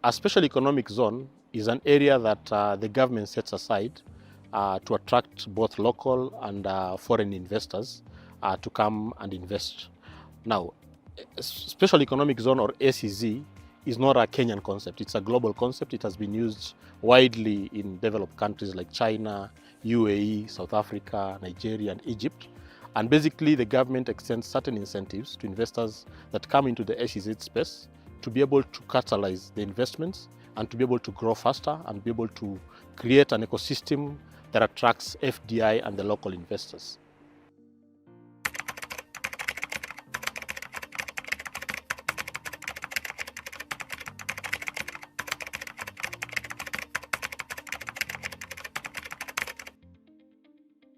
A special economic zone is an area that the government sets aside to attract both local and foreign investors to come and invest. Now, special economic zone, or SEZ, is not a Kenyan concept. It's a global concept. It has been used widely in developed countries like China, UAE, South Africa, Nigeria, and Egypt. And basically, the government extends certain incentives to investors that come into the SEZ space to be able to catalyze the investments and to be able to grow faster and be able to create an ecosystem that attracts FDI and the local investors.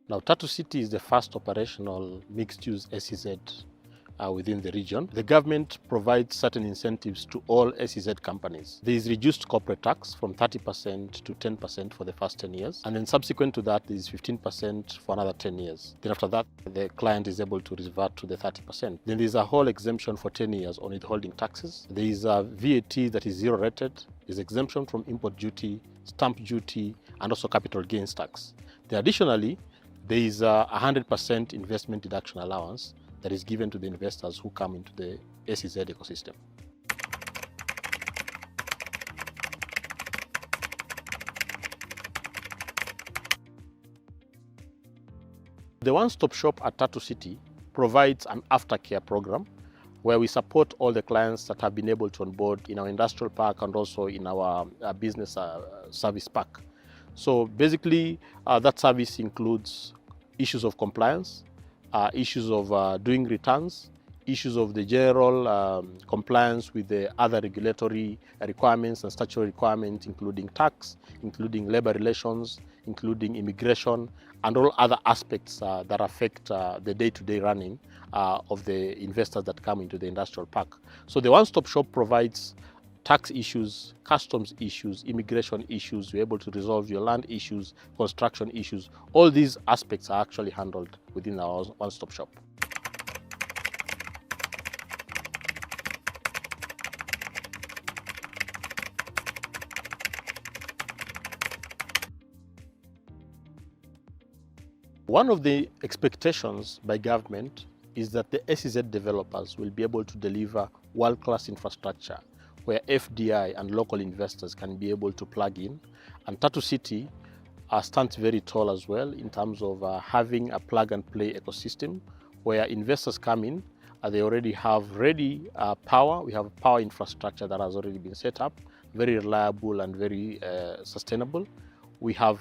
Now, Tatu City is the first operational mixed-use SEZ within the region. The government provides certain incentives to all SEZ companies. There is reduced corporate tax from 30% to 10% for the first 10 years. And then subsequent to that, there is 15% for another 10 years. Then after that, the client is able to revert to the 30%. Then there is a whole exemption for 10 years on withholding taxes. There is a VAT that is zero rated. There is exemption from import duty, stamp duty, and also capital gains tax. Then additionally, there is a 100% investment deduction allowance that is given to the investors who come into the SEZ ecosystem. The one-stop shop at Tatu City provides an aftercare program where we support all the clients that have been able to onboard in our industrial park and also in our business service park. So basically, that service includes issues of compliance, issues of doing returns, issues of the general compliance with the other regulatory requirements and statutory requirements, including tax, including labor relations, including immigration, and all other aspects that affect the day-to-day running of the investors that come into the industrial park. So the one-stop shop provides tax issues, customs issues, immigration issues. You're able to resolve your land issues, construction issues. All these aspects are actually handled within our one-stop shop. One of the expectations by government is that the SEZ developers will be able to deliver world-class infrastructure where FDI and local investors can be able to plug in. And Tatu City stands very tall as well in terms of having a plug-and-play ecosystem where investors come in, they already have power. We have power infrastructure that has already been set up, very reliable and very sustainable. We have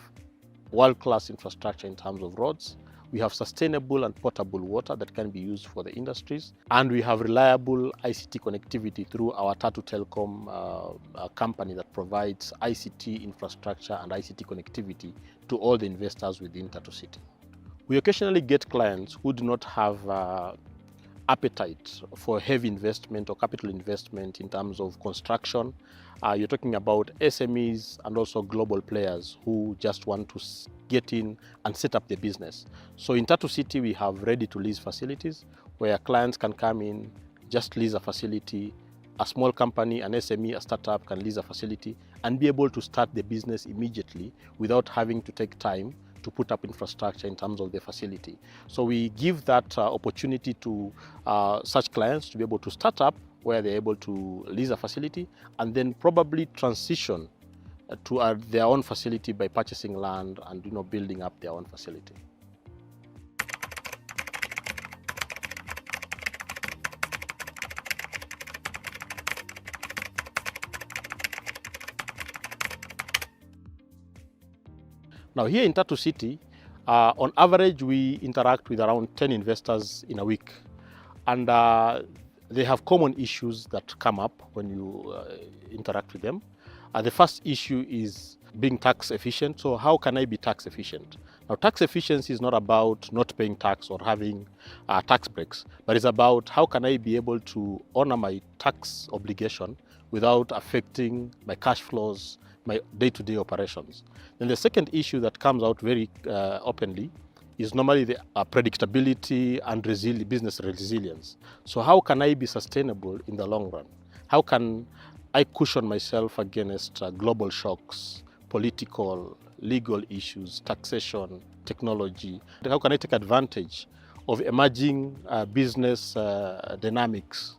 world-class infrastructure in terms of roads. We have sustainable and potable water that can be used for the industries. And we have reliable ICT connectivity through our Tatu Telecom company that provides ICT infrastructure and ICT connectivity to all the investors within Tatu City. We occasionally get clients who do not have appetite for heavy investment or capital investment in terms of construction. You're talking about SMEs and also global players who just want to get in and set up their business. So in Tatu City, we have ready-to-lease facilities where clients can come in, just lease a facility. A small company, an SME, a startup can lease a facility and be able to start the business immediately without having to take time to put up infrastructure in terms of the facility. So we give that opportunity to such clients to be able to start up where they're able to lease a facility and then probably transition to their own facility by purchasing land and building up their own facility. Now here in Tatu City, on average, we interact with around 10 investors in a week. And they have common issues that come up when you interact with them. The first issue is being tax efficient. So how can I be tax efficient? Now, tax efficiency is not about not paying tax or having tax breaks, but it's about how can I be able to honor my tax obligation without affecting my cash flows, my day-to-day operations. Then the second issue that comes out very openly is normally the predictability and business resilience. So how can I be sustainable in the long run? How can I cushion myself against global shocks, political, legal issues, taxation, technology? How can I take advantage of emerging business dynamics,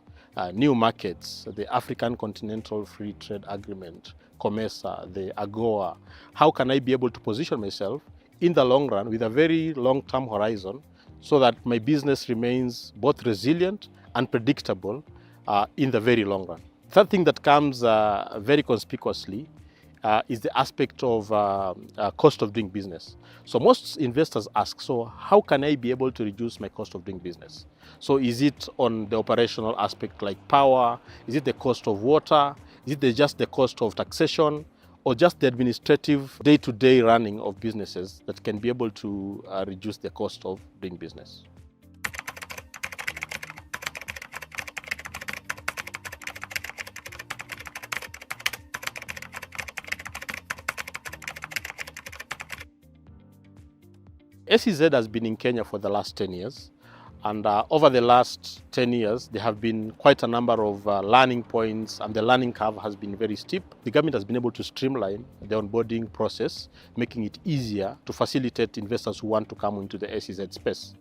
new markets, the African Continental Free Trade Agreement, COMESA, the AGOA? How can I be able to position myself in the long run with a very long-term horizon so that my business remains both resilient and predictable in the very long run? Third thing that comes very conspicuously is the aspect of cost of doing business. So most investors ask, so how can I be able to reduce my cost of doing business? So is it on the operational aspect like power? Is it the cost of water? Is it just the cost of taxation? Or just the administrative day-to-day running of businesses that can be able to reduce the cost of doing business? SEZ has been in Kenya for the last 10 years. And over the last 10 years, there have been quite a number of learning points, and the learning curve has been very steep. The government has been able to streamline the onboarding process, making it easier to facilitate investors who want to come into the SEZ space.